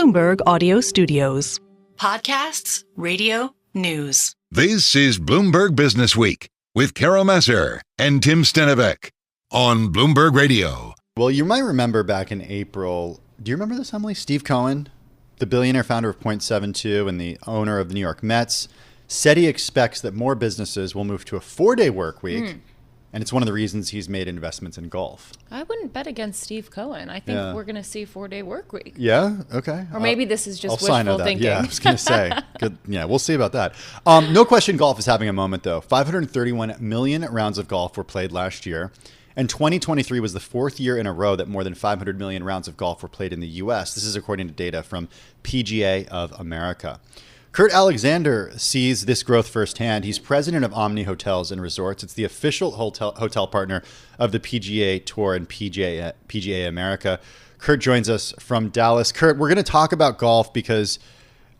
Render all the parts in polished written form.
Bloomberg Audio Studios. Podcasts, radio, news. This is Bloomberg Businessweek with Massar and Tim Stenovec on Bloomberg Radio. Well, you might remember back in April, do you remember this, Emily? Steve Cohen, the billionaire founder of Point72 and the owner of the New York Mets, said he expects that more businesses will move to a 4-day work week. And it's one of the reasons he's made investments in golf. I wouldn't bet against Steve Cohen. I think we're going to see a 4-day work week. Yeah? Okay. Or maybe this is just I'll wishful thinking. Yeah, I was going to say. Good. Yeah, we'll see about that. No question golf is having a moment, though. 531 million rounds of golf were played last year. And 2023 was the fourth year in a row that more than 500 million rounds of golf were played in the U.S. This is according to data from PGA of America. Kurt Alexander sees this growth firsthand. He's president of Omni Hotels and Resorts. It's the official hotel partner of the PGA Tour and PGA America. Kurt joins us from Dallas. Kurt, we're going to talk about golf because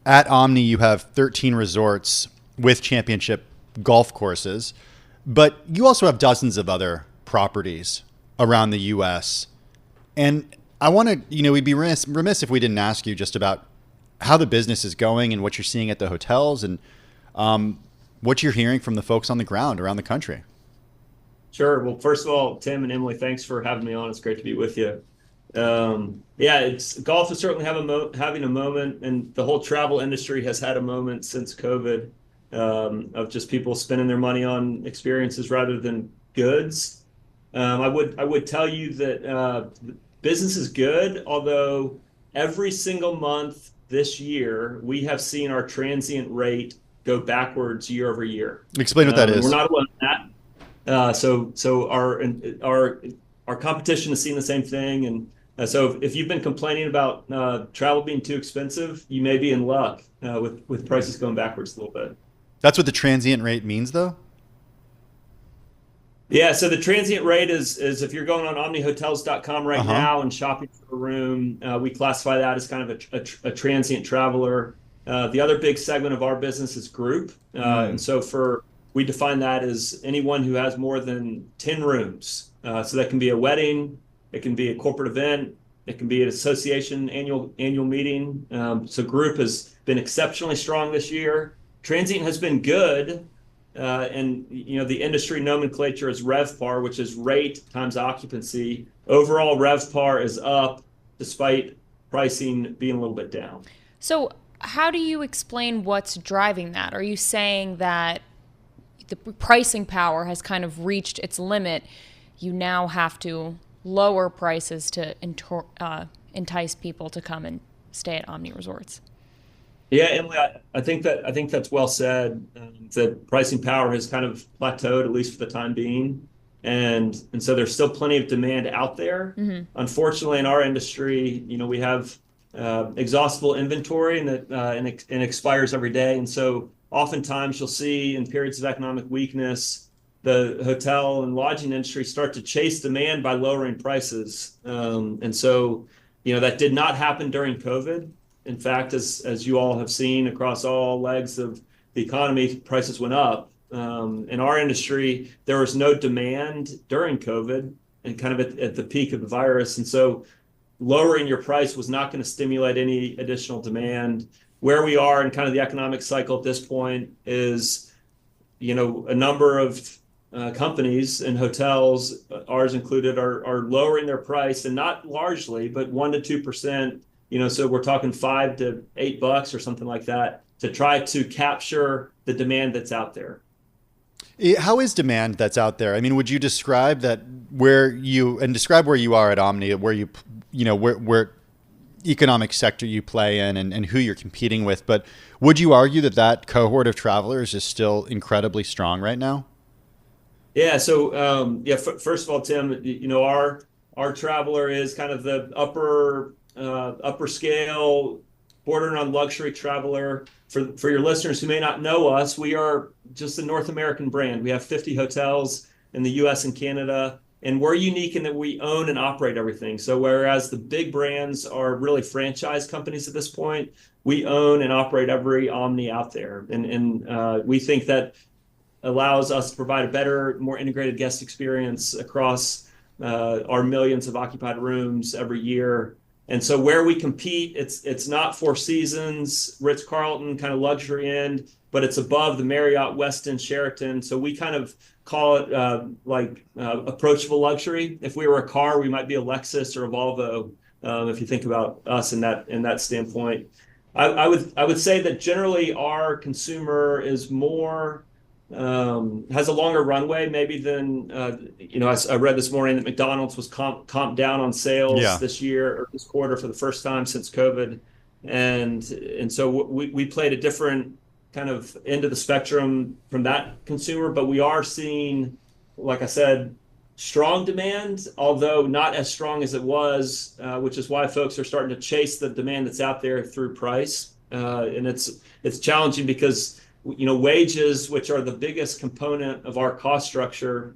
at Omni you have 13 resorts with championship golf courses, but you also have dozens of other properties around the U.S. And I want to, we'd be remiss if we didn't ask you just about how the business is going and what you're seeing at the hotels and what you're hearing from the folks on the ground around the country. Sure. Well, first of all, Tim and Emily, thanks for having me on. It's great to be with you. Golf is certainly having a moment, and the whole travel industry has had a moment since COVID of just people spending their money on experiences rather than goods. I would tell you that business is good, although every single month this year, we have seen our transient rate go backwards year over year. Explain what that is. We're not alone in that. So our competition is seeing the same thing. And so if you've been complaining about travel being too expensive, you may be in luck with prices going backwards a little bit. That's what the transient rate means, though? Yeah, so the transient rate is if you're going on omnihotels.com right now and shopping for a room, we classify that as kind of a transient traveler. The other big segment of our business is group. And so we define that as anyone who has more than 10 rooms. So that can be a wedding, it can be a corporate event, it can be an association annual meeting. So group has been exceptionally strong this year. Transient has been good. And the industry nomenclature is RevPAR, which is rate times occupancy. Overall, RevPAR is up despite pricing being a little bit down. So how do you explain what's driving that? Are you saying that the pricing power has kind of reached its limit? You now have to lower prices to entice people to come and stay at Omni Resorts? Yeah, Emily, I think that's well said. That pricing power has kind of plateaued, at least for the time being, and so there's still plenty of demand out there. Unfortunately, in our industry, we have exhaustible inventory, and that expires every day. And so, oftentimes, you'll see in periods of economic weakness, the hotel and lodging industry start to chase demand by lowering prices. And so, that did not happen during COVID. In fact, as you all have seen across all legs of the economy, prices went up. In our industry, there was no demand during COVID and kind of at the peak of the virus. And so lowering your price was not going to stimulate any additional demand. Where we are in kind of the economic cycle at this point is, a number of companies and hotels, ours included, are lowering their price, and not largely, but 1% to 2%. So we're talking $5 to $8 or something like that to try to capture the demand that's out there. How is demand that's out there? I mean, would you describe where you are at Omni, where where economic sector you play in and who you're competing with? But would you argue that cohort of travelers is still incredibly strong right now? Yeah. So first of all, Tim, our traveler is kind of the upper scale, bordering on luxury traveler. For your listeners who may not know us, we are just a North American brand. We have 50 hotels in the US and Canada, and we're unique in that we own and operate everything. So whereas the big brands are really franchise companies at this point, we own and operate every Omni out there. And we think that allows us to provide a better, more integrated guest experience across our millions of occupied rooms every year. And so where we compete, it's not Four Seasons, Ritz-Carlton kind of luxury end, but it's above the Marriott, Westin, Sheraton. So we kind of call it approachable luxury. If we were a car, we might be a Lexus or a Volvo. If you think about us in that standpoint, I would say that generally our consumer is more has a longer runway maybe than I read this morning that McDonald's was comp down on sales this year or this quarter for the first time since COVID, and so we played a different kind of end of the spectrum from that consumer, but we are seeing, like I said, strong demand, although not as strong as it was, which is why folks are starting to chase the demand that's out there through price, and it's challenging because wages, which are the biggest component of our cost structure,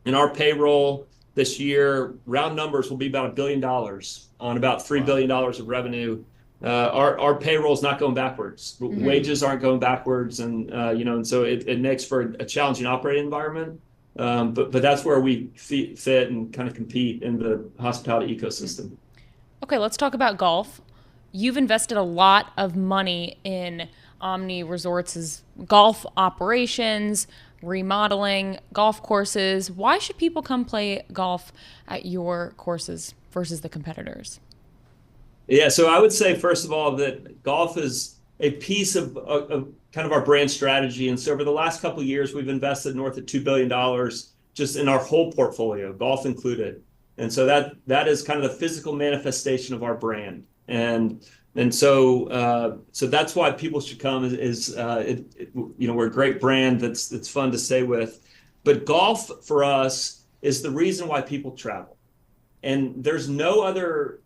and our payroll this year, round numbers, will be about $1 billion on about $3 billion of revenue. Our payroll is not going backwards. Mm-hmm. Wages aren't going backwards, and and so it makes for a challenging operating environment. But that's where we fit and kind of compete in the hospitality ecosystem. Okay, let's talk about golf. You've invested a lot of money in Omni Resorts' golf operations, remodeling golf courses. Why should people come play golf at your courses versus the competitors? Yeah, so I would say, first of all, that golf is a piece of kind of our brand strategy. And so over the last couple of years, we've invested north of $2 billion just in our whole portfolio, golf included. And so that is kind of the physical manifestation of our brand. And so that's why people should come. We're a great brand that's fun to stay with. But golf for us is the reason why people travel. And there's no other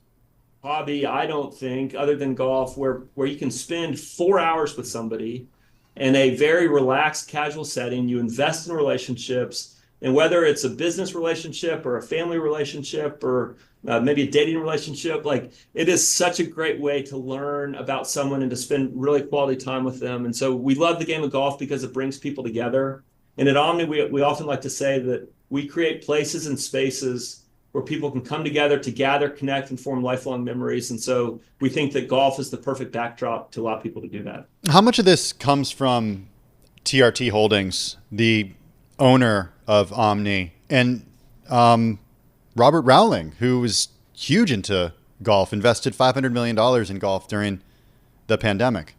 hobby, I don't think, other than golf, where you can spend 4 hours with somebody in a very relaxed, casual setting. You invest in relationships, and whether it's a business relationship or a family relationship or maybe a dating relationship, like, it is such a great way to learn about someone and to spend really quality time with them. And so we love the game of golf because it brings people together. And at Omni, we often like to say that we create places and spaces where people can come together to gather, connect, and form lifelong memories. And so we think that golf is the perfect backdrop to allow people to do that. How much of this comes from TRT Holdings, the owner of Omni, and Robert Rowling, who was huge into golf, invested $500 million in golf during the pandemic?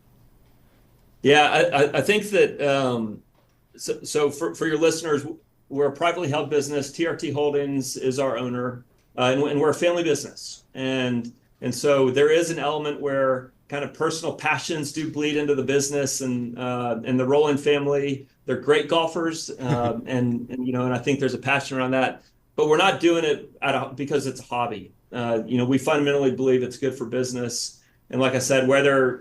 Yeah, I think that, so for your listeners, we're a privately held business. TRT Holdings is our owner, and we're a family business. And so there is an element where kind of personal passions do bleed into the business, and the Rowling family, they're great golfers, and I think there's a passion around that. But we're not doing it because it's a hobby. We fundamentally believe it's good for business. And like I said, whether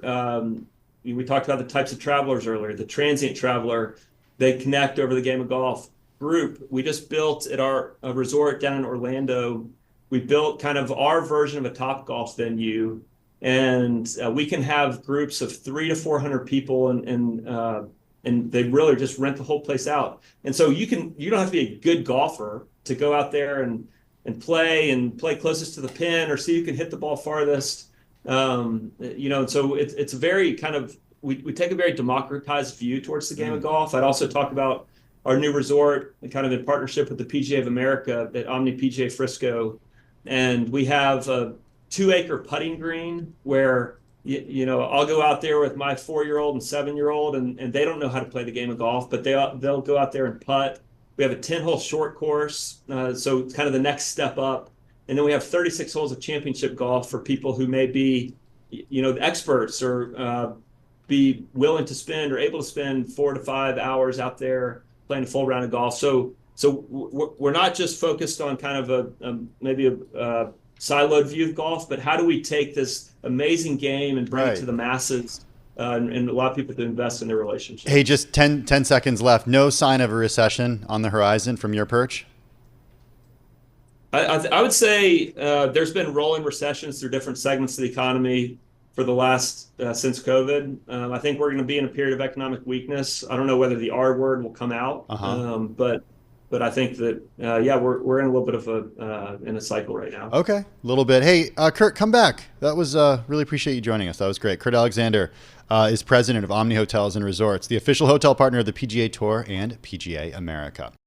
we talked about the types of travelers earlier, the transient traveler, they connect over the game of golf. Group, we just built at our resort down in Orlando, we built kind of our version of a top golf venue, and we can have groups of 300 to 400 people, and they really just rent the whole place out. And so you don't have to be a good golfer to go out there and play closest to the pin or see who can hit the ball farthest. And so it's a very kind of, we take a very democratized view towards the game of golf. I'd also talk about our new resort, kind of in partnership with the PGA of America at Omni PGA Frisco. And we have a 2-acre putting green where, I'll go out there with my 4-year-old and 7-year-old, and they don't know how to play the game of golf, but they'll go out there and putt. We have a 10-hole short course, so it's kind of the next step up. And then we have 36 holes of championship golf for people who may be, experts or be willing to spend or able to spend 4 to 5 hours out there playing a full round of golf. So we're not just focused on kind of maybe a siloed view of golf, but how do we take this amazing game and bring it to the masses and allow people to invest in their relationships? Hey, just 10 seconds left. No sign of a recession on the horizon from your perch? I would say there's been rolling recessions through different segments of the economy for the last, since COVID. I think we're going to be in a period of economic weakness. I don't know whether the R word will come out, but but I think that we're in a little bit of a cycle right now. Okay, a little bit. Hey, Kurt, come back. That was really appreciate you joining us. That was great. Kurt Alexander is president of Omni Hotels and Resorts, the official hotel partner of the PGA Tour and PGA America.